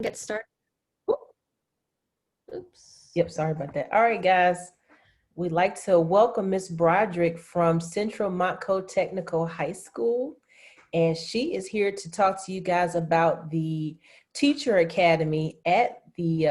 Get started. Oops. Yep, sorry about that. All right, guys. We'd like to welcome Miss Broderick from Central Montco Technical High School. And she is here to talk to you guys about the Teacher Academy at the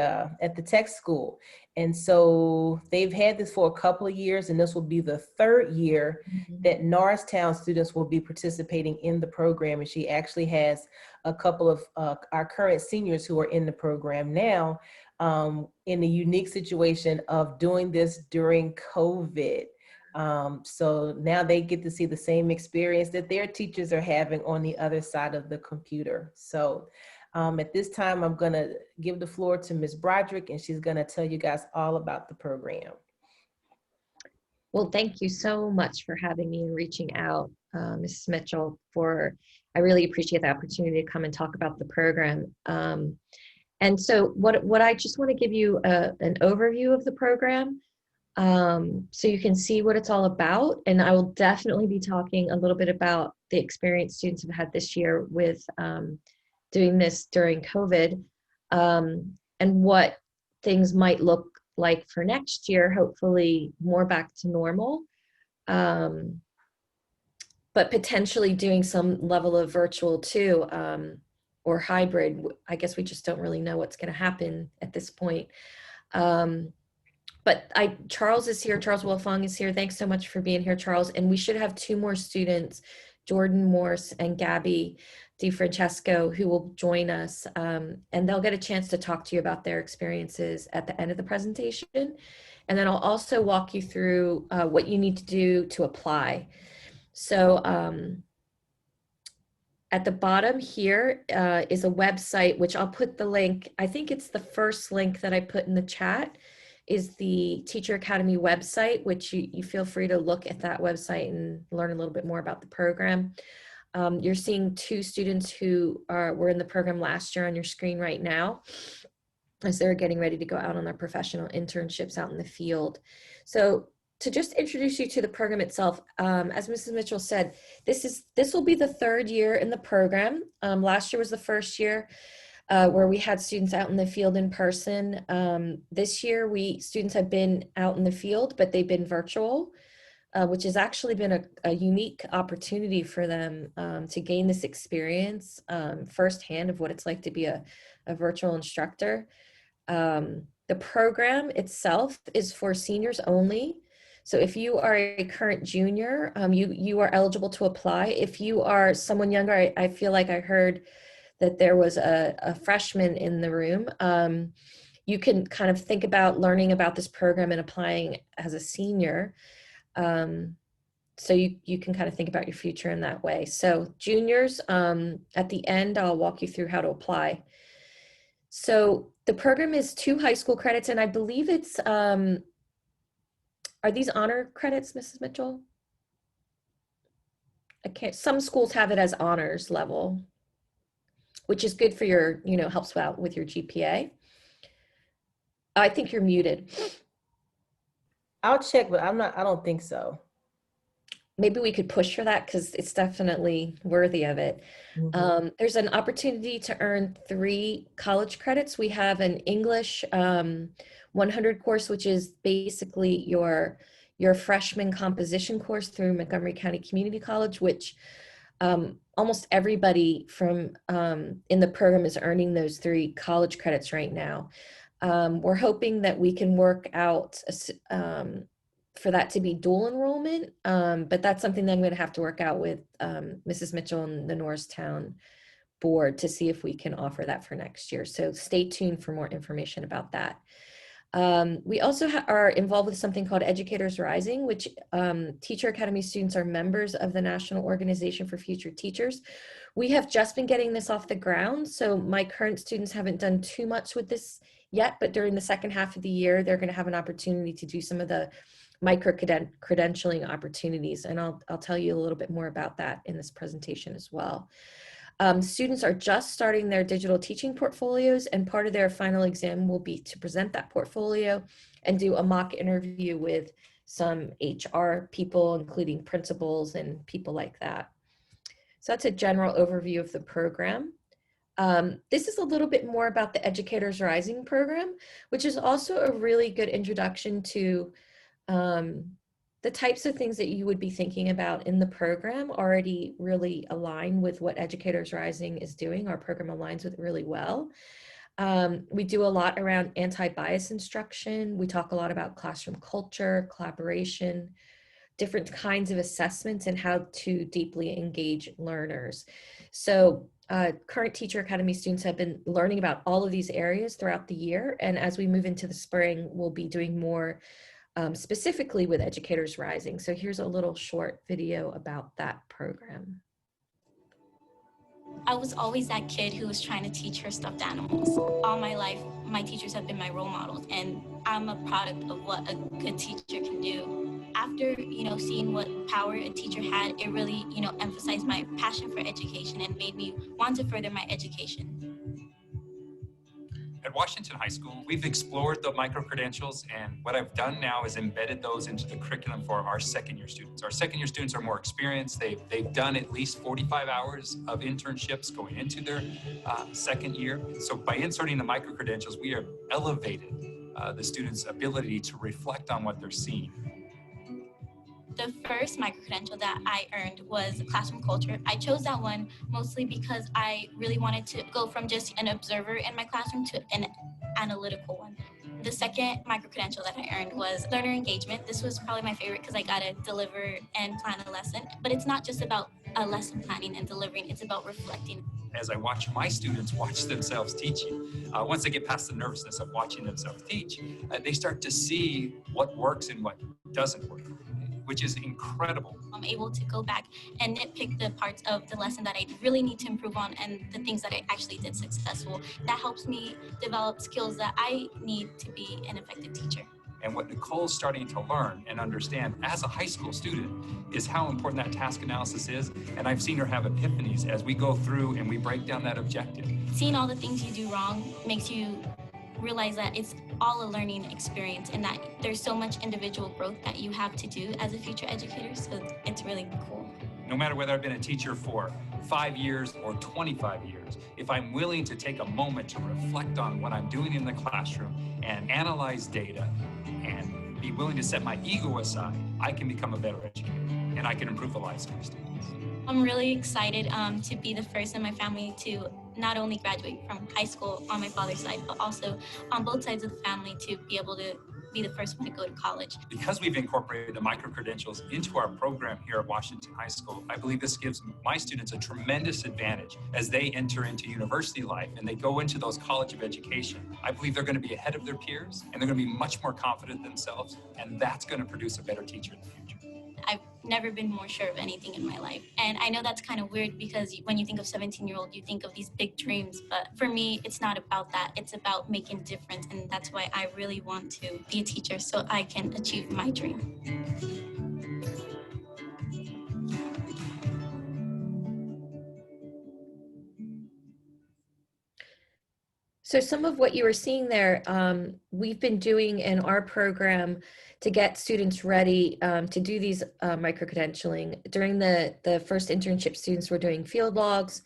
tech school. And so they've had this for a couple of years, and this will be the third year that Norristown students will be participating in the program. And she actually has a couple of our current seniors who are in the program now, in the unique situation of doing this during COVID. So now they get to see the same experience that their teachers are having on the other side of the computer. So at this time, I'm going to give the floor to Ms. Broderick, and she's going to tell you guys all about the program. Well, thank you so much for having me and reaching out, Mrs. Mitchell, I really appreciate the opportunity to come and talk about the program. And so what I just want to give you an overview of the program, so you can see what it's all about. And I will definitely be talking a little bit about the experience students have had this year with doing this during COVID, and what things might look like for next year, hopefully more back to normal, but potentially doing some level of virtual too, or hybrid. I guess we just don't really know what's going to happen at this point. But Charles is here. Charles Wolfong is here. Thanks so much for being here, Charles. And we should have two more students, Jordan Morse and Gabby DiFrancesco, who will join us. And they'll get a chance to talk to you about their experiences at the end of the presentation. And then I'll also walk you through what you need to do to apply. So at the bottom here is a website, which I'll put the link. I think it's the first link that I put in the chat, is the Teacher Academy website, which you feel free to look at that website and learn a little bit more about the program. You're seeing two students who were in the program last year on your screen right now, as they're getting ready to go out on their professional internships out in the field. So to just introduce you to the program itself, as Mrs. Mitchell said, this will be the third year in the program. Last year was the first year where we had students out in the field in person. This year, students have been out in the field, but they've been virtual, which has actually been a unique opportunity for them to gain this experience firsthand of what it's like to be a virtual instructor. The program itself is for seniors only. So if you are a current junior, you are eligible to apply. If you are someone younger, I feel like I heard that there was a freshman in the room. You can kind of think about learning about this program and applying as a senior. So you can kind of think about your future in that way. So juniors, at the end, I'll walk you through how to apply. So the program is 2 high school credits, and I believe it's, are these honor credits, Mrs. Mitchell? Some schools have it as honors level, which is good for your, helps out with your GPA. I think you're muted. I'll check, but I don't think so. Maybe we could push for that because it's definitely worthy of it. There's an opportunity to earn 3 college credits. We have an English 100 course, which is basically your freshman composition course through Montgomery County Community College, which almost everybody from in the program is earning those 3 college credits right now. We're hoping that we can work out for that to be dual enrollment, but that's something that I'm going to have to work out with Mrs. Mitchell and the Norristown board to see if we can offer that for next year. So stay tuned for more information about that. We also are involved with something called Educators Rising, which Teacher Academy students are members of the National Organization for Future Teachers. We have just been getting this off the ground, so my current students haven't done too much with this yet, but during the second half of the year, they're going to have an opportunity to do some of the micro-credentialing opportunities, and I'll tell you a little bit more about that in this presentation as well. Students are just starting their digital teaching portfolios, and part of their final exam will be to present that portfolio and do a mock interview with some HR people, including principals and people like that. So that's a general overview of the program. This is a little bit more about the Educators Rising program, which is also a really good introduction to the types of things that you would be thinking about in the program already really align with what Educators Rising is doing. Our program aligns with it really well. We do a lot around anti-bias instruction. We talk a lot about classroom culture, collaboration, different kinds of assessments, and how to deeply engage learners. So current Teacher Academy students have been learning about all of these areas throughout the year. And as we move into the spring, we'll be doing more specifically with Educators Rising. So here's a little short video about that program. I was always that kid who was trying to teach her stuffed animals. All my life, my teachers have been my role models, and I'm a product of what a good teacher can do. After, seeing what power a teacher had, it really, emphasized my passion for education and made me want to further my education. At Washington High School, we've explored the micro-credentials, and what I've done now is embedded those into the curriculum for our second-year students. Our second-year students are more experienced. They've done at least 45 hours of internships going into their second year. So by inserting the micro-credentials, we have elevated the students' ability to reflect on what they're seeing. The first micro-credential that I earned was classroom culture. I chose that one mostly because I really wanted to go from just an observer in my classroom to an analytical one. The second micro-credential that I earned was learner engagement. This was probably my favorite because I got to deliver and plan a lesson. But it's not just about a lesson planning and delivering, it's about reflecting. As I watch my students watch themselves teaching, once they get past the nervousness of watching themselves teach, they start to see what works and what doesn't work, which is incredible. I'm able to go back and nitpick the parts of the lesson that I really need to improve on and the things that I actually did successful. That helps me develop skills that I need to be an effective teacher. And what Nicole's starting to learn and understand as a high school student is how important that task analysis is. And I've seen her have epiphanies as we go through and we break down that objective. Seeing all the things you do wrong makes you realize that it's all a learning experience and that there's so much individual growth that you have to do as a future educator. So it's really cool. No matter whether I've been a teacher for 5 years or 25 years, if I'm willing to take a moment to reflect on what I'm doing in the classroom and analyze data and be willing to set my ego aside, I can become a better educator and I can improve the lives of my students. I'm really excited to be the first in my family to not only graduate from high school on my father's side, but also on both sides of the family to be able to be the first one to go to college. Because we've incorporated the micro-credentials into our program here at Washington High School, I believe this gives my students a tremendous advantage as they enter into university life and they go into those college of education. I believe they're going to be ahead of their peers and they're going to be much more confident themselves, and that's going to produce a better teacher in the future. I've never been more sure of anything in my life. And I know that's kind of weird because when you think of 17-year-old, you think of these big dreams. But for me, it's not about that. It's about making a difference. And that's why I really want to be a teacher so I can achieve my dream. So some of what you were seeing there, we've been doing in our program to get students ready to do these micro-credentialing. During the first internship, students were doing field logs.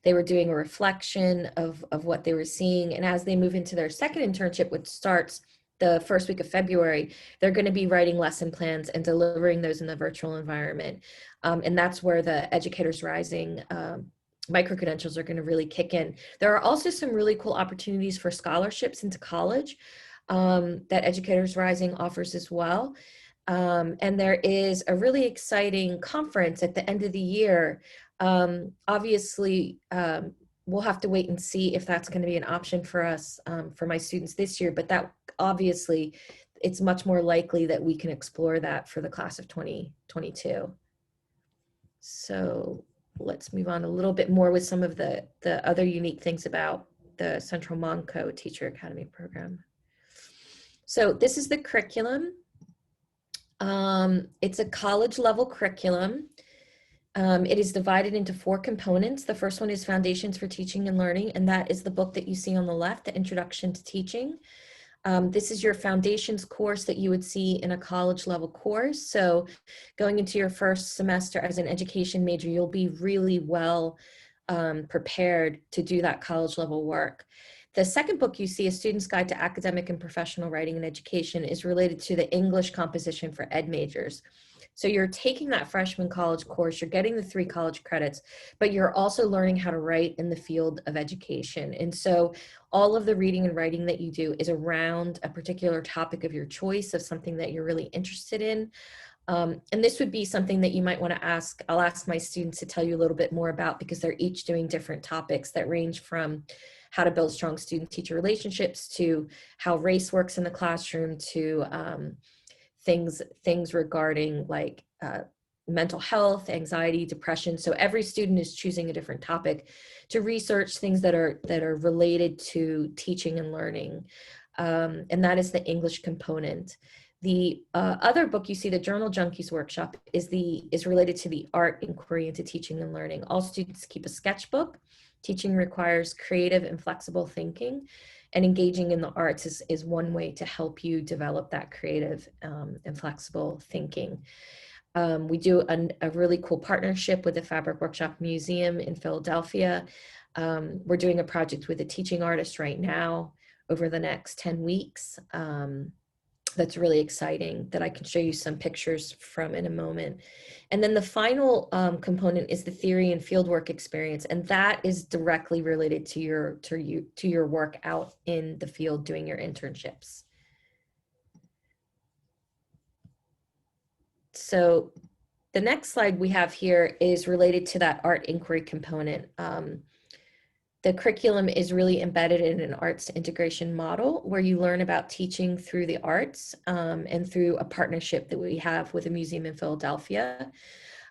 They were doing a reflection of what they were seeing. And as they move into their second internship, which starts the first week of February, they're going to be writing lesson plans and delivering those in the virtual environment. And that's where the Educators Rising micro-credentials are going to really kick in. There are also some really cool opportunities for scholarships into college that Educators Rising offers as well. And there is a really exciting conference at the end of the year. Obviously, we'll have to wait and see if that's going to be an option for us, for my students this year, but that obviously, it's much more likely that we can explore that for the class of 2022. So let's move on a little bit more with some of the other unique things about the Central Monco Teacher Academy program. So this is the curriculum. It's a college level curriculum. It is divided into 4 components. The first one is Foundations for Teaching and Learning, and that is the book that you see on the left, the Introduction to Teaching. This is your foundations course that you would see in a college level course. So going into your first semester as an education major, you'll be really well prepared to do that college level work. The second book you see, A Student's Guide to Academic and Professional Writing and Education, is related to the English composition for ed majors. So you're taking that freshman college course, you're getting the 3 college credits, but you're also learning how to write in the field of education. And so all of the reading and writing that you do is around a particular topic of your choice, of something that you're really interested in. And this would be something that you might want to ask. I'll ask my students to tell you a little bit more about, because they're each doing different topics that range from how to build strong student-teacher relationships, to how race works in the classroom, to things regarding like mental health, anxiety, depression. So every student is choosing a different topic to research things that are related to teaching and learning. And that is the English component. The other book you see, the Journal Junkies Workshop, is related to the art inquiry into teaching and learning. All students keep a sketchbook. Teaching requires creative and flexible thinking, and engaging in the arts is one way to help you develop that creative and flexible thinking. We do a really cool partnership with the Fabric Workshop Museum in Philadelphia. We're doing a project with a teaching artist right now over the next 10 weeks. That's really exciting, that I can show you some pictures from in a moment. And then the final component is the theory and fieldwork experience, and that is directly related to your work out in the field doing your internships. So the next slide we have here is related to that art inquiry component. The curriculum is really embedded in an arts integration model where you learn about teaching through the arts and through a partnership that we have with a museum in Philadelphia.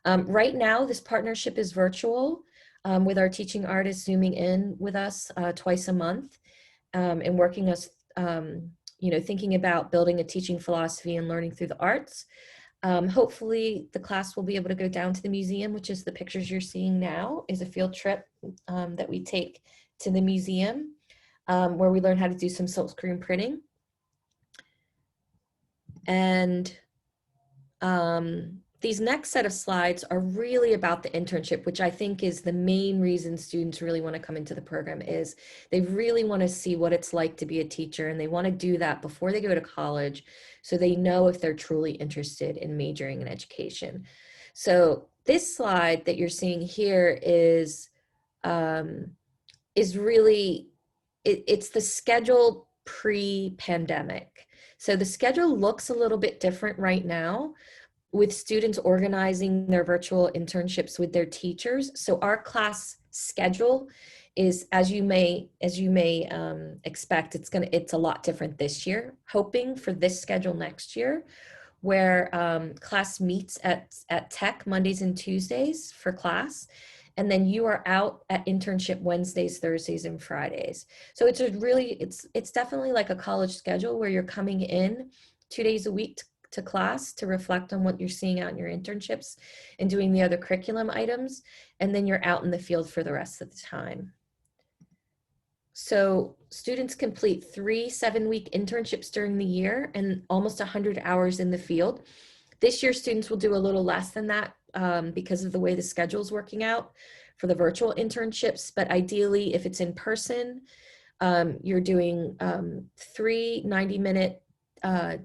Right now, this partnership is virtual with our teaching artists zooming in with us twice a month and working us, thinking about building a teaching philosophy and learning through the arts. Hopefully the class will be able to go down to the museum, which is the pictures you're seeing now, is a field trip that we take to the museum where we learn how to do some silkscreen printing. And these next set of slides are really about the internship, which I think is the main reason students really want to come into the program. Is they really want to see what it's like to be a teacher, and they want to do that before they go to college, so they know if they're truly interested in majoring in education. So this slide that you're seeing here is really, it's the schedule pre-pandemic. So the schedule looks a little bit different right now, with students organizing their virtual internships with their teachers. So our class schedule is, as you may expect, it's a lot different this year. Hoping for this schedule next year, where class meets at Tech Mondays and Tuesdays for class, and then you are out at internship Wednesdays, Thursdays, and Fridays. So it's definitely like a college schedule where you're coming in 2 days a week to class to reflect on what you're seeing out in your internships and doing the other curriculum items, and then you're out in the field for the rest of the time. So students complete 3 7-week internships during the year and almost 100 hours in the field. This year students will do a little less than that because of the way the schedule is working out for the virtual internships, but ideally if it's in person, you're doing 3 90-minute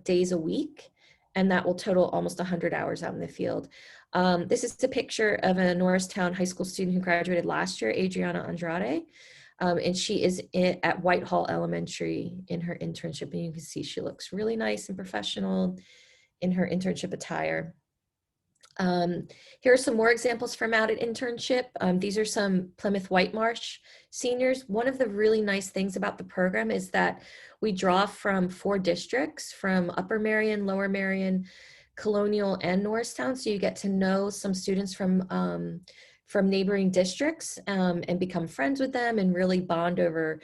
days a week, and that will total almost 100 hours out in the field. This is a picture of a Norristown high school student who graduated last year, Adriana Andrade, and she is at Whitehall Elementary in her internship, and you can see she looks really nice and professional in her internship attire. Here are some more examples from out at internship. These are some Plymouth Whitemarsh seniors. One of the really nice things about the program is that we draw from 4 districts, from Upper Merion, Lower Merion, Colonial, and Norristown. So you get to know some students from neighboring districts and become friends with them and really bond over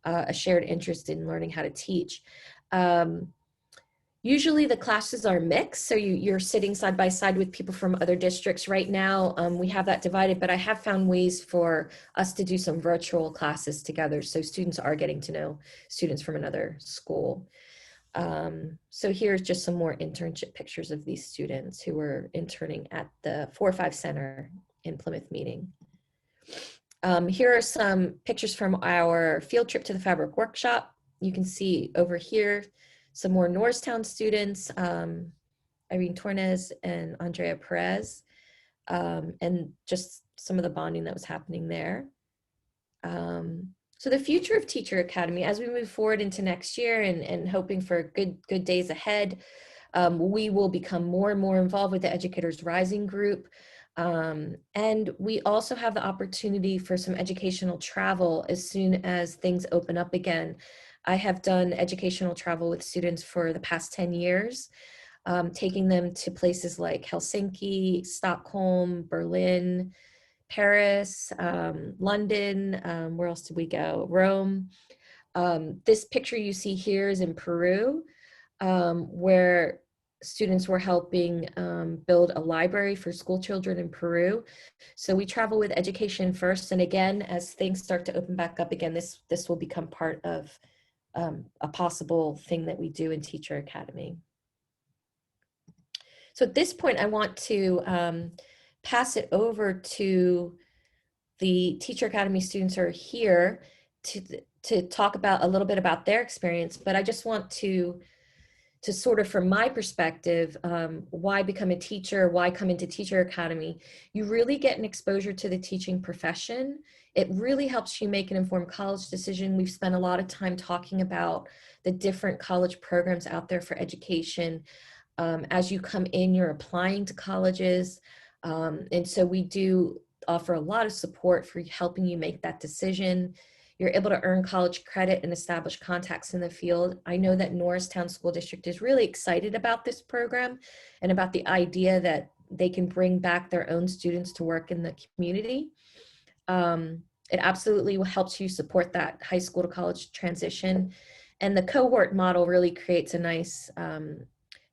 a shared interest in learning how to teach. Usually the classes are mixed, so you're sitting side by side with people from other districts. Right now, we have that divided, but I have found ways for us to do some virtual classes together, so students are getting to know students from another school. So here's just some more internship pictures of these students who were interning at the 4-5 Center in Plymouth Meeting. Here are some pictures from our field trip to the fabric workshop. You can see over here some more Norristown students, Irene Tornes and Andrea Perez, and just some of the bonding that was happening there. So the future of Teacher Academy, as we move forward into next year and hoping for good days ahead, we will become more and more involved with the Educators Rising group. And we also have the opportunity for some educational travel as soon as things open up again. I have done educational travel with students for the past 10 years, taking them to places like Helsinki, Stockholm, Berlin, Paris, London, where else did we go? Rome. This picture you see here is in Peru, where students were helping build a library for school children in Peru. So we travel with Education First, and again, as things start to open back up again, this will become part of a possible thing that we do in Teacher Academy. So at this point, I want to pass it over to the Teacher Academy students who are here to talk about a little bit about their experience, but I just want to sort of, from my perspective, why become a teacher, why come into Teacher Academy. You really get an exposure to the teaching profession. It really helps you make an informed college decision. We've spent a lot of time talking about the different college programs out there for education. As you come in, you're applying to colleges. And so we do offer a lot of support for helping you make that decision. You're able to earn college credit and establish contacts in the field. I know that Norristown School District is really excited about this program and about the idea that they can bring back their own students to work in the community. It absolutely helps you support that high school to college transition. And the cohort model really creates a nice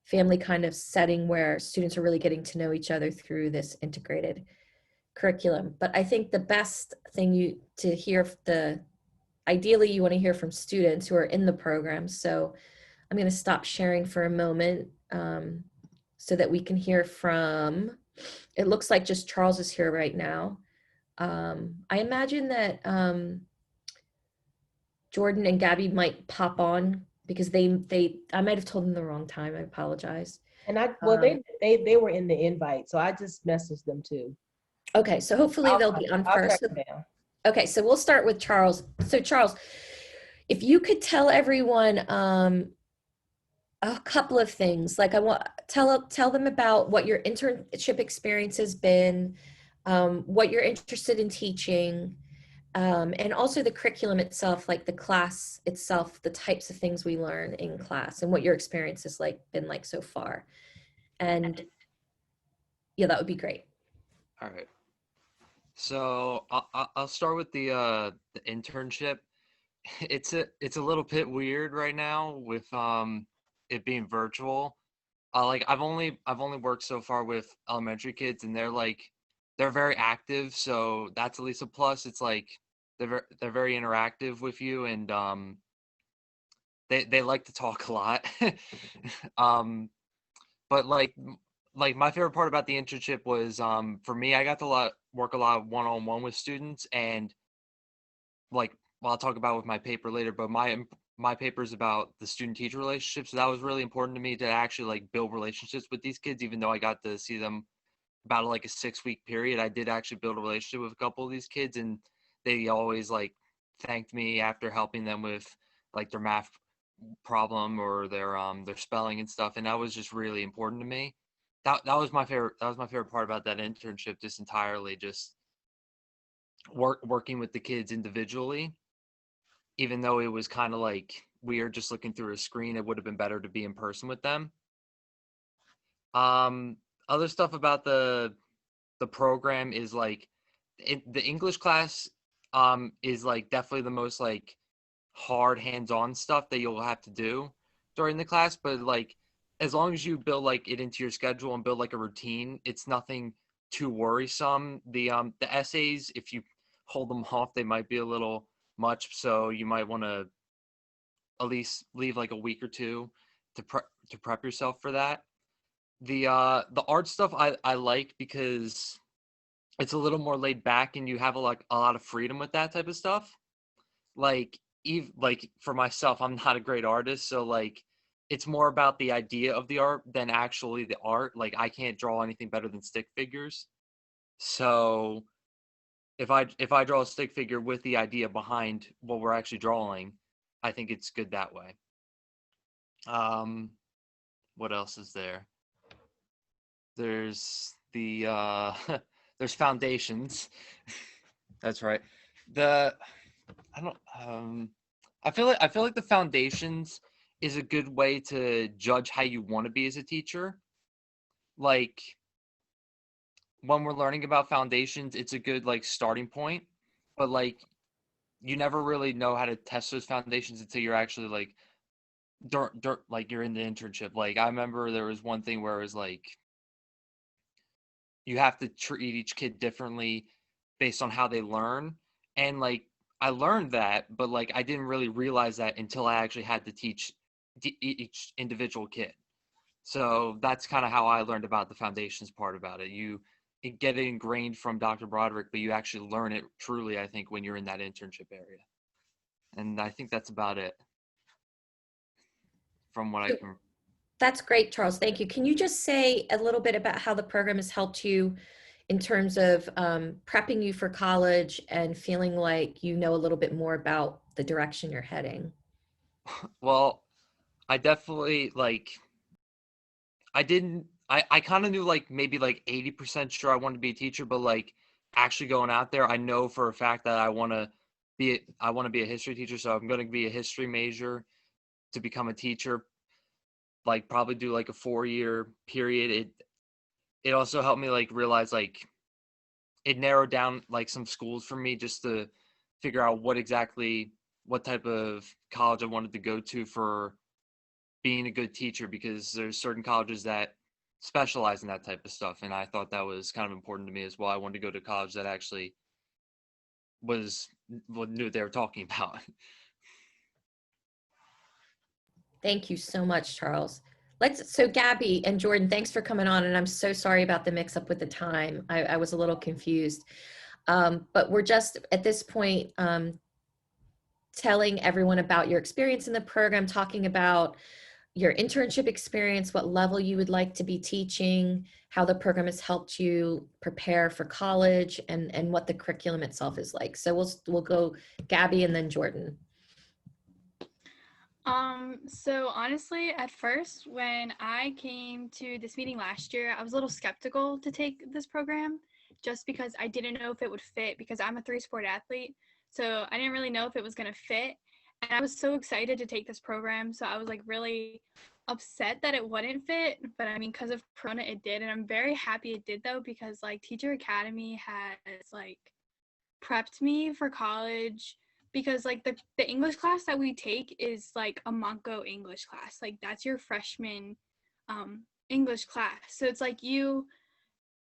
family kind of setting where students are really getting to know each other through this integrated curriculum. But I think the best thing to hear, ideally you want to hear from students who are in the program. So I'm going to stop sharing for a moment so that we can hear from, it looks like just Charles is here right now. I imagine that Jordan and Gabby might pop on because I might have told them the wrong time. I apologize. And they were in the invite, so I just messaged them too. Okay, so hopefully they'll be on I'll first. track them down. Okay, so we'll start with Charles. So Charles, if you could tell everyone a couple of things, like tell them about what your internship experience has been, what you're interested in teaching, and also the curriculum itself, like the class itself, the types of things we learn in class, and what your experience has been like so far. And yeah, that would be great. All right. So I'll start with the internship. It's a little bit weird right now with it being virtual. I've only worked so far with elementary kids, and they're very active, so that's at least a plus. It's like they're very interactive with you, and they like to talk a lot. But like my favorite part about the internship was for me, I got to work a lot one-on-one with students, and I'll talk about with my paper later, but my paper is about the student-teacher relationship, so that was really important to me to actually build relationships with these kids. Even though I got to see them about a 6-week period, I did actually build a relationship with a couple of these kids, and they always thanked me after helping them with their math problem or their spelling and stuff, and that was just really important to me. That was my favorite part about that internship, just entirely just working with the kids individually. Even though it was kind of weird just looking through a screen, it would have been better to be in person with them. Other stuff about the program is the English class is definitely the most hard hands-on stuff that you'll have to do during the class, but as long as you build it into your schedule and build a routine, it's nothing too worrisome. The essays, if you hold them off, they might be a little much, so you might want to at least leave a week or two to prep yourself for that. The art stuff I like because it's a little more laid back and you have a lot of freedom with that type of stuff. Like like for myself, I'm not a great artist, so like it's more about the idea of the art than actually the art. Like I can't draw anything better than stick figures. So if I draw a stick figure with the idea behind what we're actually drawing, I think it's good that way. What else is there? There's the there's foundations. That's right. The I don't I feel like the foundations is a good way to judge how you want to be as a teacher. Like when we're learning about foundations, it's a good like starting point, but like you never really know how to test those foundations until you're actually like like you're in the internship. Like I remember there was one thing where it was like you have to treat each kid differently based on how they learn. And like I learned that, but like I didn't really realize that until I actually had to teach each individual kid. So that's kind of how I learned about the foundations part about it. You get it ingrained from Dr. Broderick, but you actually learn it truly, I think, when you're in that internship area. And I think that's about it from what I can. That's great, Charles. Thank you. Can you just say a little bit about how the program has helped you in terms of prepping you for college and feeling like you know a little bit more about the direction you're heading? Well, I definitely like, I kind of knew like maybe like 80% sure I wanted to be a teacher, but like actually going out there, I know for a fact that I want to be a history teacher. So I'm going to be a history major to become a teacher, like probably do like a 4-year period. It also helped me like realize like it narrowed down like some schools for me just to figure out what type of college I wanted to go to for being a good teacher, because there's certain colleges that specialize in that type of stuff, and I thought that was kind of important to me as well. I wanted to go to college that actually was what knew what they were talking about. Thank you so much, Charles. So Gabby and Jordan, thanks for coming on. And I'm so sorry about the mix up with the time. I was a little confused. But we're just at this point telling everyone about your experience in the program, talking about your internship experience, what level you would like to be teaching, how the program has helped you prepare for college, and what the curriculum itself is like. So we'll go Gabby and then Jordan. So honestly, at first, when I came to this meeting last year, I was a little skeptical to take this program just because I didn't know if it would fit, because I'm a 3-sport athlete. So I didn't really know if it was going to fit. And I was so excited to take this program. So I was like really upset that it wouldn't fit. But I mean, because of Corona, it did. And I'm very happy it did though, because like Teacher Academy has like prepped me for college, because like the English class that we take is like a Monco English class. Like that's your freshman English class. So it's like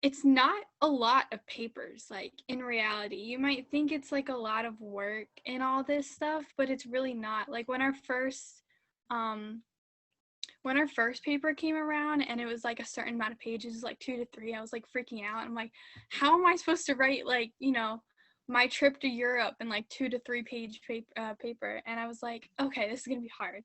it's not a lot of papers. Like in reality, you might think it's like a lot of work and all this stuff, but it's really not. Like when our first paper came around and it was like a certain amount of pages, like 2 to 3, I was like freaking out. I'm like, how am I supposed to write like, my trip to Europe in like 2 to 3 page paper? And I was like, okay, this is gonna be hard.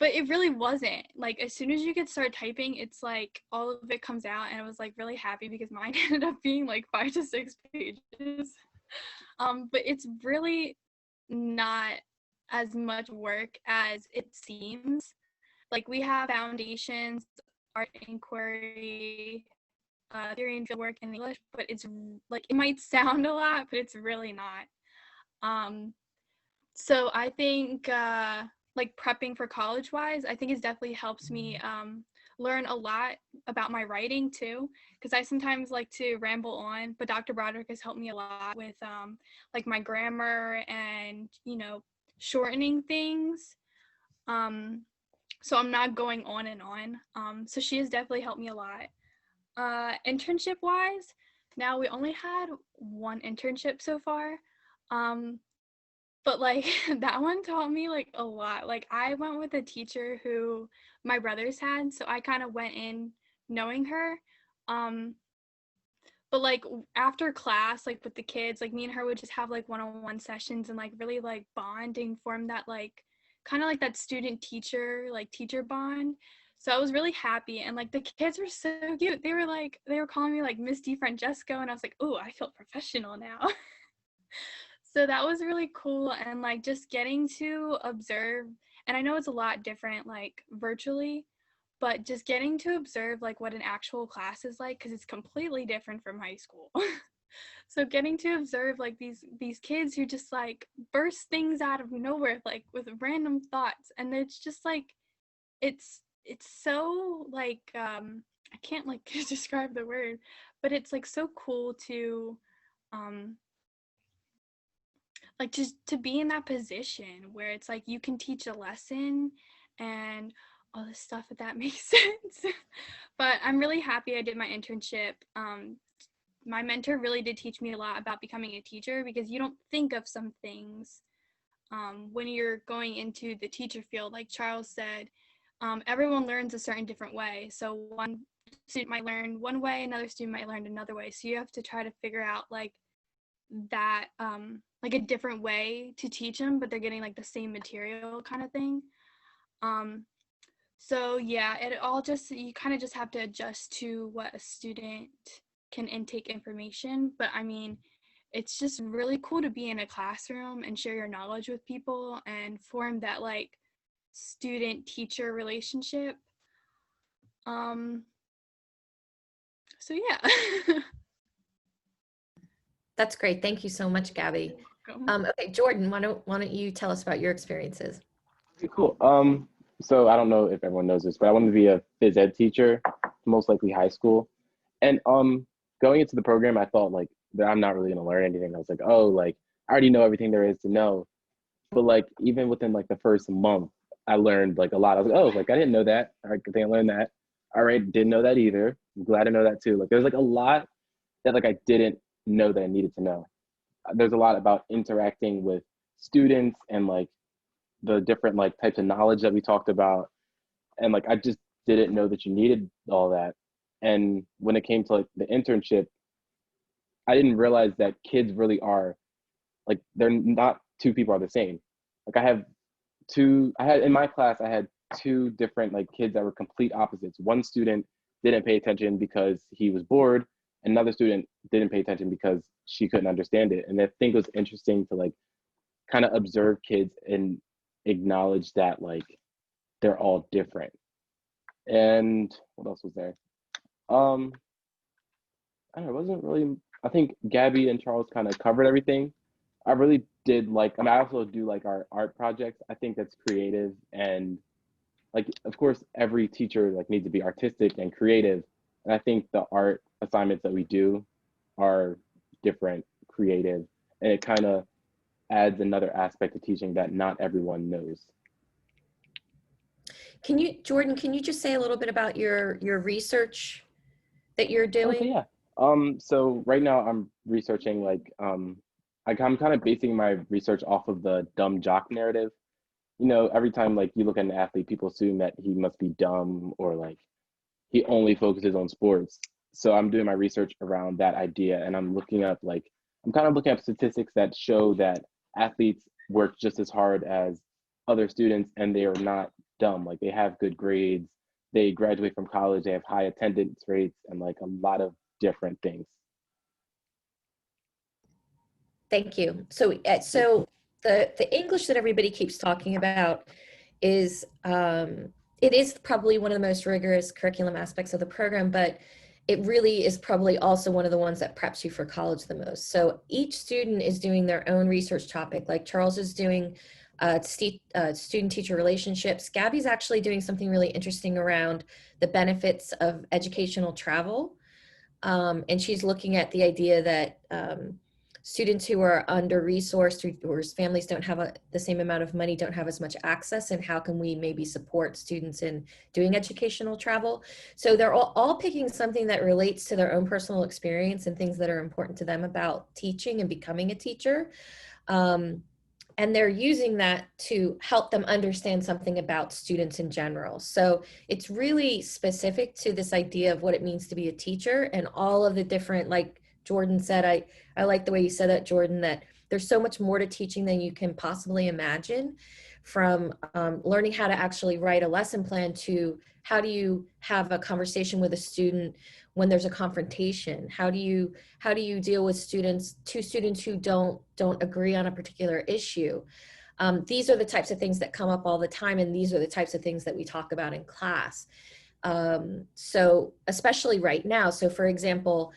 But it really wasn't. Like as soon as you could start typing, it's like all of it comes out, and I was like really happy because mine ended up being like 5 to 6 pages. But it's really not as much work as it seems. Like we have foundations, art inquiry, theory and field work in English, but it's like it might sound a lot, but it's really not. So I think like prepping for college wise, I think it definitely helps me learn a lot about my writing too, because I sometimes like to ramble on, but Dr. Broderick has helped me a lot with like my grammar and shortening things. So I'm not going on and on. So she has definitely helped me a lot. Internship wise, now we only had one internship so far, but like that one taught me like a lot. Like I went with a teacher who my brothers had, so I kind of went in knowing her, But like after class, like with the kids, like me and her would just have like one-on-one sessions and like really like bond and form that like kind of like that student teacher like teacher bond. So I was really happy, and like the kids were so cute. They were calling me like Miss DiFrancesco, and I was like, oh, I feel professional now. So that was really cool, and like just getting to observe, and I know it's a lot different like virtually, but just getting to observe like what an actual class is like, because it's completely different from high school. So getting to observe like these kids who just like burst things out of nowhere like with random thoughts, and it's just like it's so like I can't like describe the word, but it's like so cool to um like just to be in that position where it's like you can teach a lesson and all this stuff, if that makes sense. But I'm really happy I did my internship. My mentor really did teach me a lot about becoming a teacher, because you don't think of some things when you're going into the teacher field. Like Charles said, everyone learns a certain different way. So one student might learn one way, another student might learn another way. So you have to try to figure out like that like a different way to teach them, but they're getting like the same material kind of thing. So yeah, it all just, you kind of just have to adjust to what a student can intake information. But I mean, it's just really cool to be in a classroom and share your knowledge with people and form that like student teacher relationship. So yeah. That's great. Thank you so much, Gabby. Okay, Jordan, why don't you tell us about your experiences? Okay, cool. So I don't know if everyone knows this, but I wanted to be a phys ed teacher, most likely high school. And going into the program, I thought like that I'm not really gonna learn anything. I was like, oh, like I already know everything there is to know. But like even within like the first month, I learned like a lot. I was like, oh, like I didn't know that. All right, good thing I learned that. All right, didn't know that either. I'm glad to know that too. Like there's like a lot that like I didn't know that I needed to know. There's a lot about interacting with students and like the different like types of knowledge that we talked about, and like I just didn't know that you needed all that. And when it came to like the internship, I didn't realize that kids really are like, they're not two people are the same. Like I had in my class, I had two different like kids that were complete opposites. One student didn't pay attention because he was bored. Another student didn't pay attention because she couldn't understand it. And I think it was interesting to like kind of observe kids and acknowledge that like they're all different. And what else was there? I don't know, it wasn't really, I think Gabby and Charles kind of covered everything. I really did like, I mean, I also do like our art projects. I think that's creative, and like, of course, every teacher like needs to be artistic and creative. And I think the art assignments that we do are different, creative, and it kind of adds another aspect of teaching that not everyone knows. Jordan, can you just say a little bit about your research that you're Okay, doing? yeah. So right now I'm researching like I'm kind of basing my research off of the dumb jock narrative. You know, every time like you look at an athlete, people assume that he must be dumb or like he only focuses on sports. So I'm doing my research around that idea, and I'm kind of looking at statistics that show that athletes work just as hard as other students, and they are not dumb. Like they have good grades, they graduate from college, they have high attendance rates, and like a lot of different things. Thank you. So the English that everybody keeps talking about is it is probably one of the most rigorous curriculum aspects of the program, but it really is probably also one of the ones that preps you for college the most. So each student is doing their own research topic. Like Charles is doing student-teacher relationships. Gabby's actually doing something really interesting around the benefits of educational travel. And she's looking at the idea that students who are under-resourced or whose families don't have the same amount of money, don't have as much access, and how can we maybe support students in doing educational travel. So they're all picking something that relates to their own personal experience and things that are important to them about teaching and becoming a teacher. and they're using that to help them understand something about students in general. So it's really specific to this idea of what it means to be a teacher and all of the different, like Jordan said, I like the way you said that, Jordan, that there's so much more to teaching than you can possibly imagine, from learning how to actually write a lesson plan to how do you have a conversation with a student when there's a confrontation? How do you deal with two students who don't agree on a particular issue? These are the types of things that come up all the time, and these are the types of things that we talk about in class. So especially right now. So for example,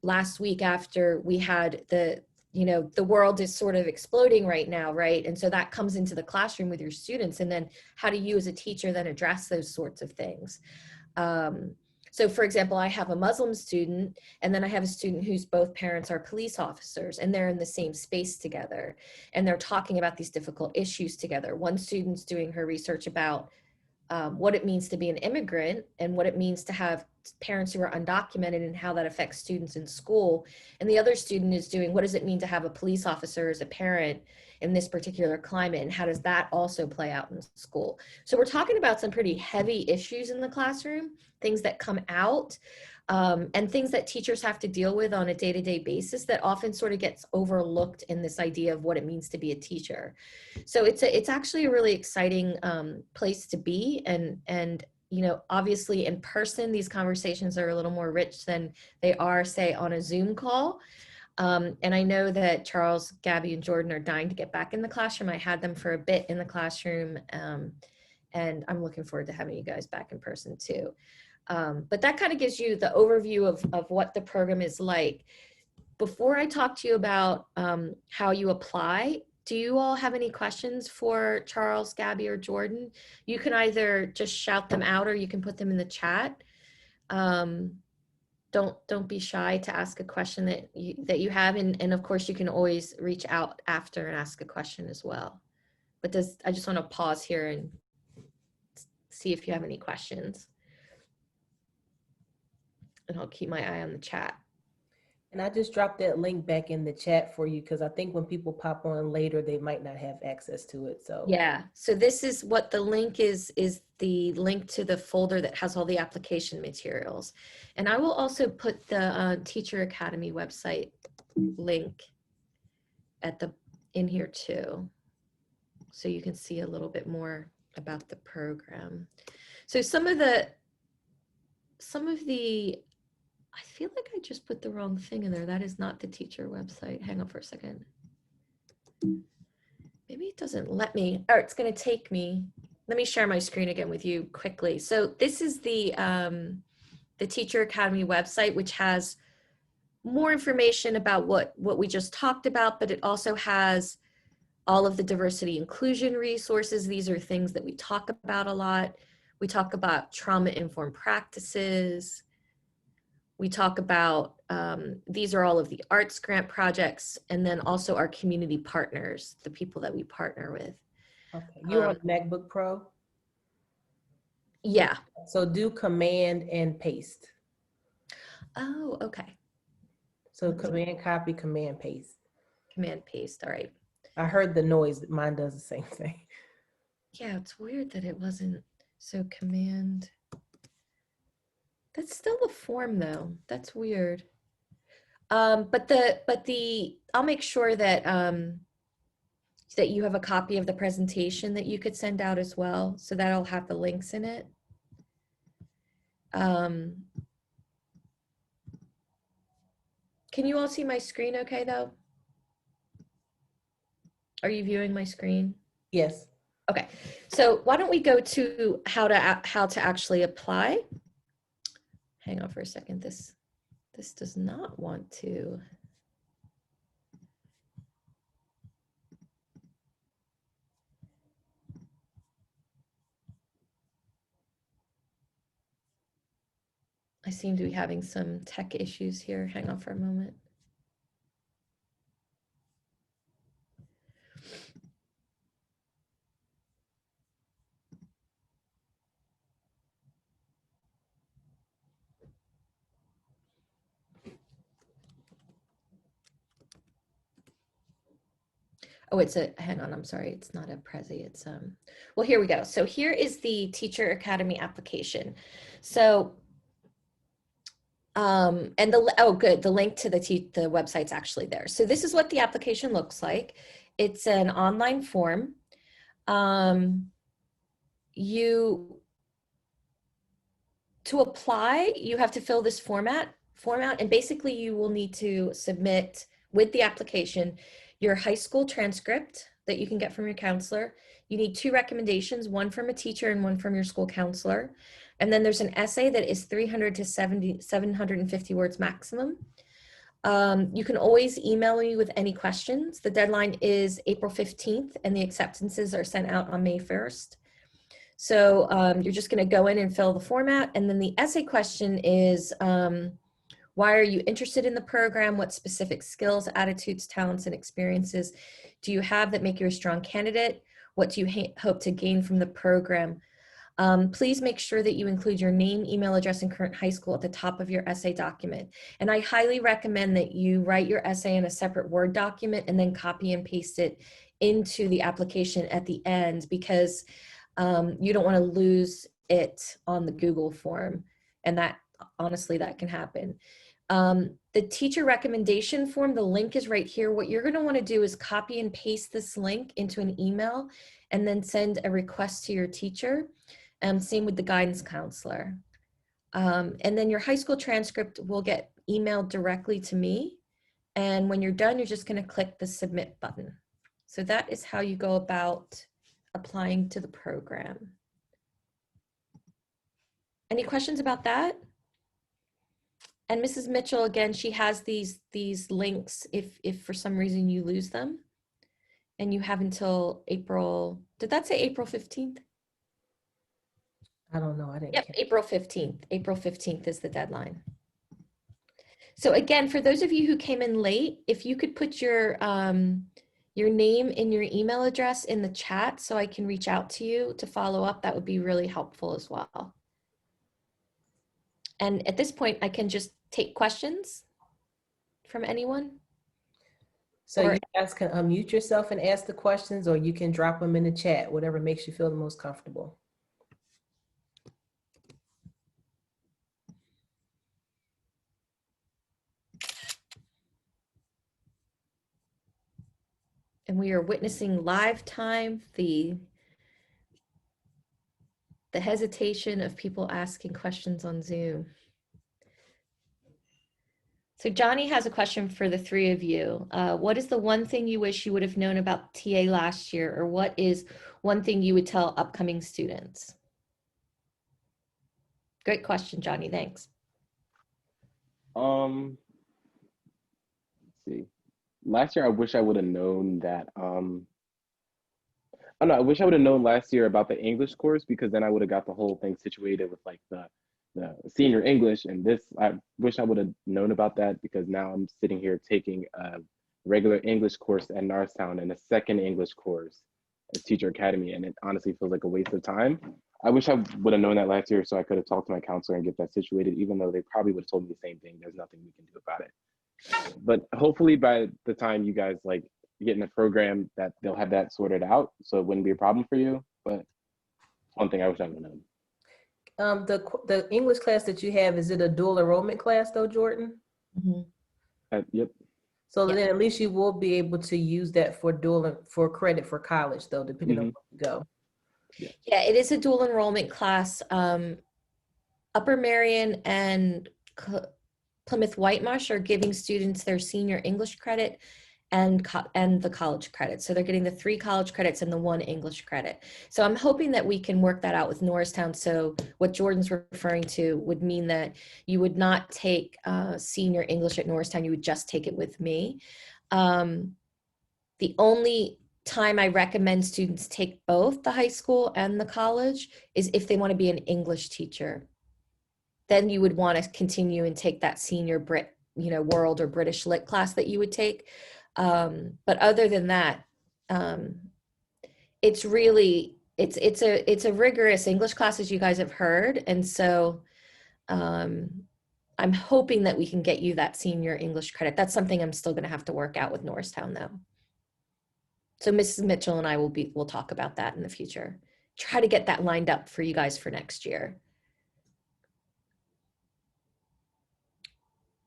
last week after we had the world is sort of exploding right now, right? And so that comes into the classroom with your students. And then how do you as a teacher then address those sorts of things? So for example, I have a Muslim student, and then I have a student whose both parents are police officers, and they're in the same space together, and they're talking about these difficult issues together. One student's doing her research about what it means to be an immigrant and what it means to have parents who are undocumented and how that affects students in school. And the other student is doing, what does it mean to have a police officer as a parent in this particular climate, and how does that also play out in school? So we're talking about some pretty heavy issues in the classroom, things that come out, and things that teachers have to deal with on a day-to-day basis that often sort of gets overlooked in this idea of what it means to be a teacher. So it's actually a really exciting place to be, and obviously in person these conversations are a little more rich than they are, say, on a Zoom call. And I know that Charles, Gabby, and Jordan are dying to get back in the classroom. I had them for a bit in the classroom, and I'm looking forward to having you guys back in person too. But that kind of gives you the overview of what the program is like. Before I talk to you about how you apply, do you all have any questions for Charles, Gabby, or Jordan? You can either just shout them out or you can put them in the chat. Don't be shy to ask a question that you have, and of course you can always reach out after and ask a question as well. But I just want to pause here and see if you have any questions. And I'll keep my eye on the chat. And I just dropped that link back in the chat for you because I think when people pop on later, they might not have access to it. So yeah, so this is what the link is the link to the folder that has all the application materials. And I will also put the Teacher Academy website link in here too, so you can see a little bit more about the program. So some of the I feel like I just put the wrong thing in there. That is not the teacher website. Hang on for a second. Maybe it doesn't let me, or it's going to take me. Let me share my screen again with you quickly. So this is the Teacher Academy website, which has more information about what we just talked about, but it also has all of the diversity inclusion resources. These are things that we talk about a lot. We talk about trauma-informed practices. We talk about, these are all of the arts grant projects, and then also our community partners, the people that we partner with. okay, you're on MacBook Pro? Yeah. So do Command and paste. Oh, okay. So Command copy, Command paste. Command paste, all right. I heard the noise, mine does the same thing. Yeah, it's weird that it wasn't, so Command. That's still the form though. That's weird. But I'll make sure that that you have a copy of the presentation that you could send out as well. So that'll have the links in it. Can you all see my screen okay though? Are you viewing my screen? Yes. Okay, so why don't we go to how to actually apply? Hang on for a second. This does not want to. I seem to be having some tech issues here. Hang on for a moment. Oh, it's a, hang on, I'm sorry, it's not a Prezi, it's, well, here we go. So here is the Teacher Academy application. So, and oh, good, the link to the website's actually there. So this is what the application looks like. It's an online form. To apply, you have to fill this format, and basically you will need to submit with the application your high school transcript that you can get from your counselor. You need 2 recommendations, one from a teacher and one from your school counselor. And then there's an essay that is 300 to 750 words maximum. You can always email me with any questions. The deadline is April 15th and the acceptances are sent out on May 1st. So you're just going to go in and fill the format. And then the essay question is, why are you interested in the program? What specific skills, attitudes, talents, and experiences do you have that make you a strong candidate? What do you hope to gain from the program? Please make sure that you include your name, email address, and current high school at the top of your essay document. And I highly recommend that you write your essay in a separate Word document and then copy and paste it into the application at the end, because you don't want to lose it on the Google form. And that, honestly, that can happen. The teacher recommendation form, the link is right here. What you're going to want to do is copy and paste this link into an email and then send a request to your teacher. Same with the guidance counselor. And then your high school transcript will get emailed directly to me. And when you're done, you're just going to click the submit button. So that is how you go about applying to the program. Any questions about that? And Mrs. Mitchell, again, she has these links if for some reason you lose them. And you have until April, did that say April 15th? I don't know. I didn't. Yep, April 15th. April 15th is the deadline. So again, for those of you who came in late, if you could put your name and your email address in the chat so I can reach out to you to follow up, that would be really helpful as well. And at this point, I can just take questions from anyone. So you guys can unmute yourself and ask the questions, or you can drop them in the chat, whatever makes you feel the most comfortable. And we are witnessing live time the hesitation of people asking questions on Zoom. So Johnny has a question for the 3 of you. What is the one thing you wish you would have known about TA last year, or what is one thing you would tell upcoming students? Great question, Johnny, thanks. Let's see. Last year, I wish I would have known that, I don't know, I wish I would have known last year about the English course, because then I would have got the whole thing situated with like the senior English, and this, I wish I would have known about that, because now I'm sitting here taking a regular English course at Norristown and a second English course at Teacher Academy, and it honestly feels like a waste of time. I wish I would have known that last year so I could have talked to my counselor and get that situated, even though they probably would have told me the same thing. There's nothing we can do about it. But hopefully by the time you guys like get in a program, that they'll have that sorted out, so it wouldn't be a problem for you. But one thing I wish I would have known. The English class that you have, is it a dual enrollment class though, Jordan? Mm-hmm. Yep. So Yep. then at least you will be able to use that for credit for college though, depending on where you go. Yeah, it is a dual enrollment class. Upper Marion and Plymouth Whitemarsh are giving students their senior English credit and the college credit. So they're getting the 3 college credits and the 1 English credit. So I'm hoping that we can work that out with Norristown. So what Jordan's referring to would mean that you would not take senior English at Norristown, you would just take it with me. The only time I recommend students take both the high school and the college is if they want to be an English teacher. Then you would want to continue and take that senior world or British lit class that you would take. But other than that, it's a rigorous English class, as you guys have heard. And so I'm hoping that we can get you that senior English credit. That's something I'm still going to have to work out with Norristown though. So Mrs. Mitchell and I we'll talk about that in the future. Try to get that lined up for you guys for next year.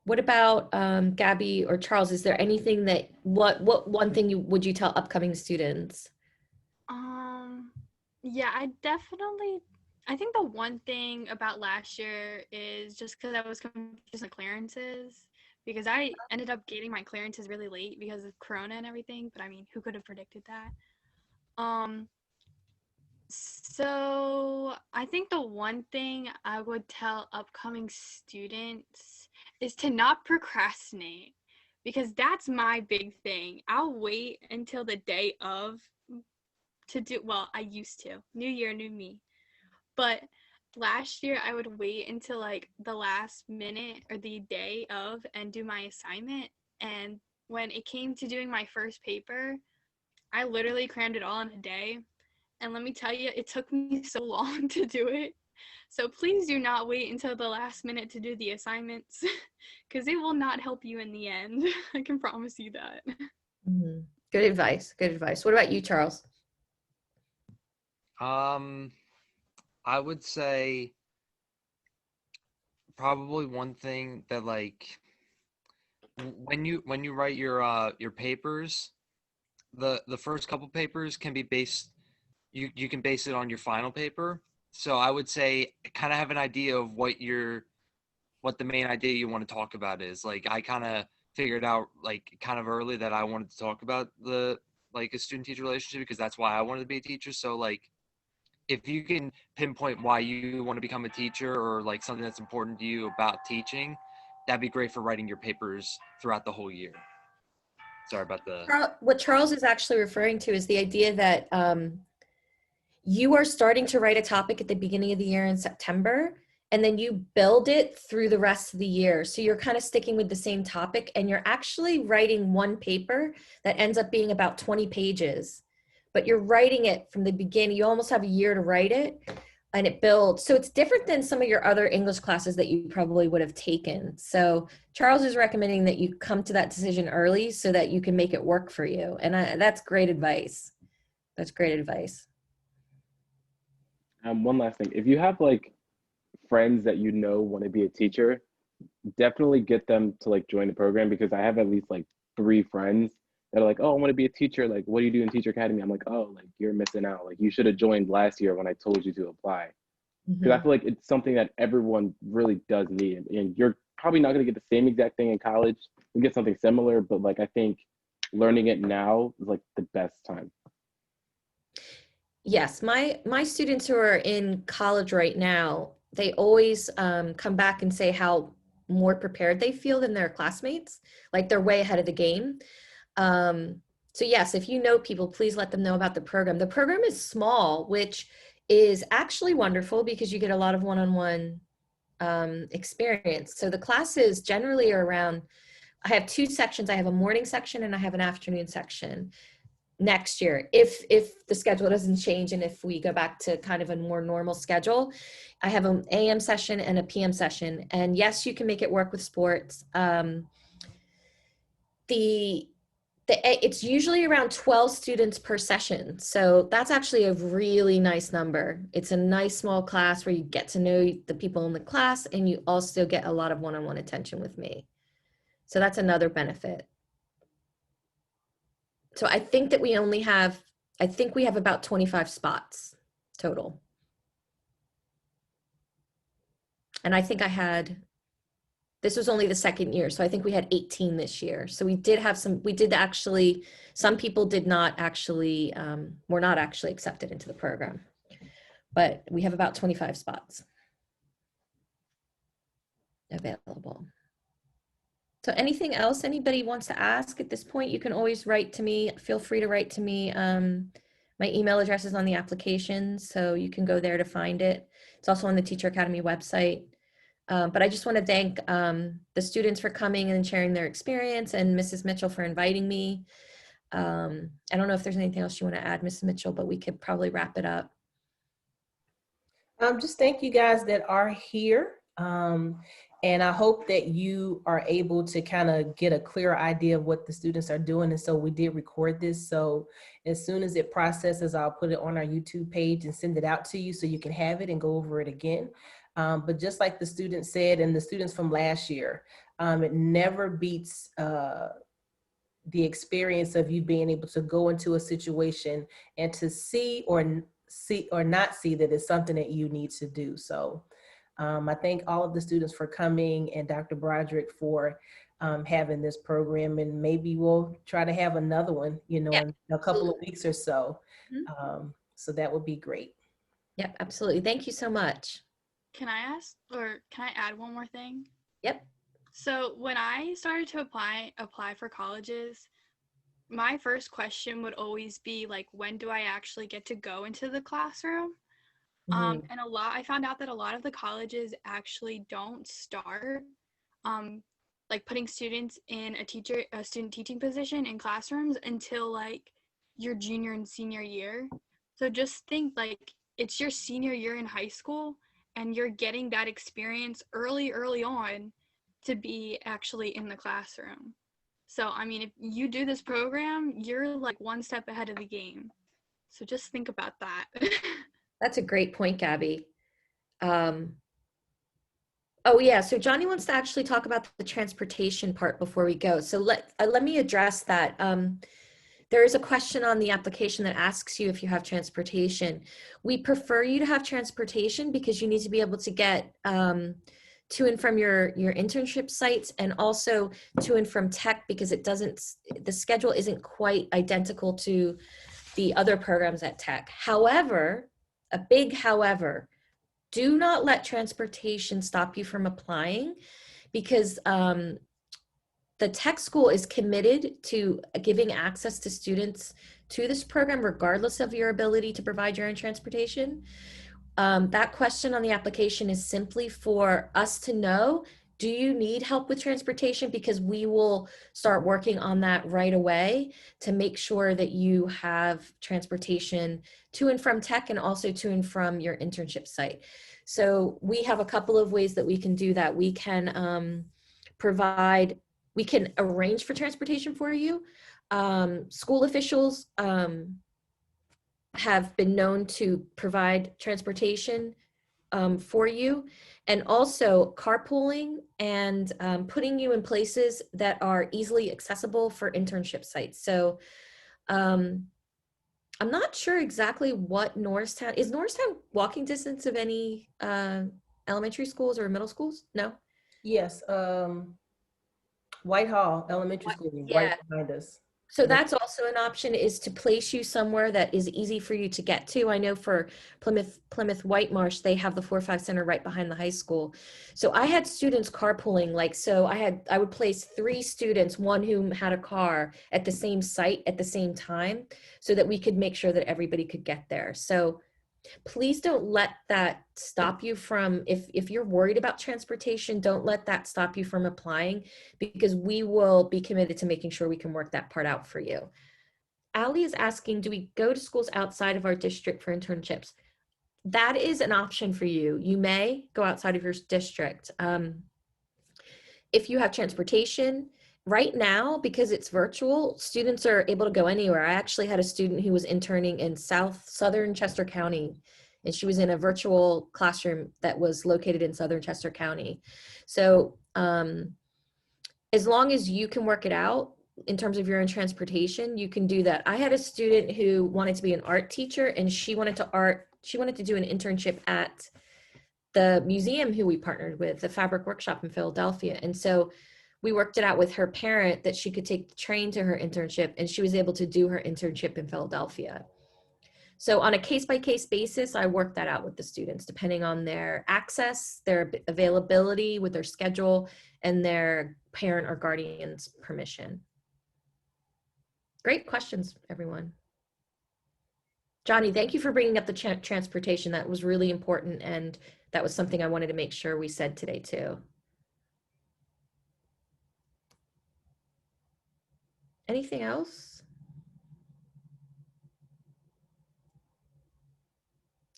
What about Gabby or Charles? Is there anything that what one thing would you tell upcoming students? Yeah, I think the one thing about last year is just because I was confused on clearances, because I ended up getting my clearances really late because of Corona and everything, but I mean, who could have predicted that? So I think the one thing I would tell upcoming students is to not procrastinate, because that's my big thing. I'll wait until the day of to do, well, I used to. New year, new me. But last year I would wait until like the last minute or the day of and do my assignment. And when it came to doing my first paper, I literally crammed it all in a day. And let me tell you, it took me so long to do it. So please do not wait until the last minute to do the assignments, because it will not help you in the end. I can promise you that. Mm-hmm. Good advice. Good advice. What about you, Charles? I would say probably one thing that, like, when you write your papers, the first couple papers can be based, you can base it on your final paper. So I would say kind of have an idea of what the main idea you want to talk about is. Like, I kind of figured out, like, kind of early that I wanted to talk about like a student teacher relationship, because that's why I wanted to be a teacher. So, like, if you can pinpoint why you want to become a teacher, or like something that's important to you about teaching, that'd be great for writing your papers throughout the whole year. Sorry about the. What Charles is actually referring to is the idea that you are starting to write a topic at the beginning of the year in September, and then you build it through the rest of the year. So you're kind of sticking with the same topic, and you're actually writing one paper that ends up being about 20 pages, but you're writing it from the beginning. You almost have a year to write it, and it builds. So it's different than some of your other English classes that you probably would have taken. So Charles is recommending that you come to that decision early so that you can make it work for you. And that's great advice. That's great advice. One last thing. If you have like friends that you know want to be a teacher, definitely get them to like join the program, because I have at least like 3 friends that are like, oh, I want to be a teacher. Like, what do you do in Teacher Academy? I'm like, oh, like you're missing out. Like you should have joined last year when I told you to apply. Because I feel like it's something that everyone really does need. And you're probably not going to get the same exact thing in college. You get something similar, but like I think learning it now is like the best time. Yes, my students who are in college right now, they always come back and say how more prepared they feel than their classmates, like they're way ahead of the game. So yes, if you know people, please let them know about the program. The program is small, which is actually wonderful because you get a lot of one-on-one experience. So the classes generally are around, I have 2 sections. I have a morning section and I have an afternoon section. Next year, if the schedule doesn't change and if we go back to kind of a more normal schedule, I have an AM session and a PM session. And yes, you can make it work with sports. It's usually around 12 students per session. So that's actually a really nice number. It's a nice small class where you get to know the people in the class and you also get a lot of one-on-one attention with me. So that's another benefit. So I think that we have about 25 spots total. And I think this was only the second year. So I think we had 18 this year. So we did have some people did not actually, were not actually accepted into the program, but we have about 25 spots available. So anything else anybody wants to ask at this point, you can always write to me. Feel free to write to me. My email address is on the application, so you can go there to find it. It's also on the Teacher Academy website. But I just want to thank the students for coming and sharing their experience, and Mrs. Mitchell for inviting me. I don't know if there's anything else you want to add, Mrs. Mitchell, but we could probably wrap it up. Just thank you guys that are here. And I hope that you are able to kind of get a clear idea of what the students are doing. And so we did record this. So as soon as it processes, I'll put it on our YouTube page and send it out to you so you can have it and go over it again. But just like the students said, and the students from last year, it never beats the experience of you being able to go into a situation and to see or not see that it's something that you need to do. So I thank all of the students for coming and Dr. Broderick for having this program, and maybe we'll try to have another one, you know, Yeah, in a couple of weeks or so. Mhm. So that would be great. Yep, absolutely. Thank you so much. Can I ask, or can I add one more thing? Yep. So when I started to apply for colleges, my first question would always be like, when do I actually get to go into the classroom? Mhm. And I found out that a lot of the colleges actually don't start like putting students in a student teaching position in classrooms until like your junior and senior year. So just think like it's your senior year in high school and you're getting that experience early on to be actually in the classroom. So, I mean, if you do this program, you're like one step ahead of the game. So just think about that. That's a great point, Gabby. Um, oh yeah, so Johnny wants to actually talk about the transportation part before we go. So let me address that. There is a question on the application that asks you if you have transportation. We prefer you to have transportation because you need to be able to get to and from your internship sites, and also to and from tech, because the schedule isn't quite identical to the other programs at tech. However, a big however, do not let transportation stop you from applying, because the tech school is committed to giving access to students to this program regardless of your ability to provide your own transportation. That question on the application is simply for us to know, do you need help with transportation? Because we will start working on that right away to make sure that you have transportation to and from tech, and also to and from your internship site. So we have a couple of ways that we can do that. We can we can arrange for transportation for you. School officials have been known to provide transportation for you, and also carpooling and putting you in places that are easily accessible for internship sites. So I'm not sure exactly what Norristown is. Norristown walking distance of any elementary schools or middle schools? No? Yes, Whitehall Elementary School is right Yeah. behind us. So that's also an option, is to place you somewhere that is easy for you to get to. I know for Plymouth Whitemarsh, they have the 4-5 Center right behind the high school. So I had students carpooling, like, so I would place 3 students, one who had a car, at the same site at the same time, so that we could make sure that everybody could get there. So please don't let that stop you from, if you're worried about transportation, don't let that stop you from applying, because we will be committed to making sure we can work that part out for you. Ali is asking, do we go to schools outside of our district for internships? That is an option for you. You may go outside of your district. If you have transportation, right now, because it's virtual, students are able to go anywhere. I actually had a student who was interning in southern Chester County, and she was in a virtual classroom that was located in southern Chester County. So as long as you can work it out in terms of your own transportation, you can do that. I had a student who wanted to be an art teacher, and she wanted to do an internship at the museum who we partnered with, the Fabric Workshop in Philadelphia. And so we worked it out with her parent that she could take the train to her internship, and she was able to do her internship in Philadelphia. So on a case-by-case basis, I work that out with the students, depending on their access, their availability with their schedule, and their parent or guardian's permission. Great questions, everyone. Johnny, thank you for bringing up the transportation. That was really important, and that was something I wanted to make sure we said today too. Anything else?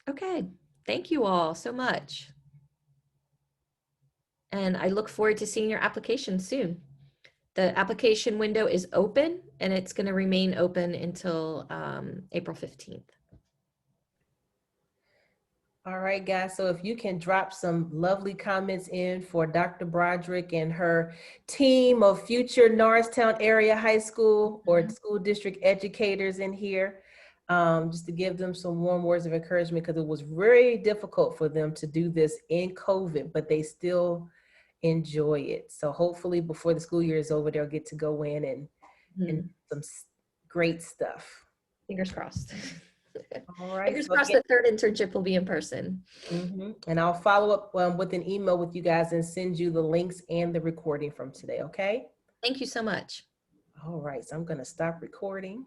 Okay, thank you all so much. And I look forward to seeing your application soon. The application window is open and it's going to remain open until April 15th. All right, guys. So if you can drop some lovely comments in for Dr. Broderick and her team of future Norristown area high school or school district educators in here, just to give them some warm words of encouragement, because it was very difficult for them to do this in COVID, but they still enjoy it. So hopefully before the school year is over, they'll get to go in and do some great stuff. Fingers crossed. All right. Fingers So crossed again, the third internship will be in person. and I'll follow up with an email with you guys and send you the links and the recording from today. Okay. Thank you so much. All right. So I'm going to stop recording.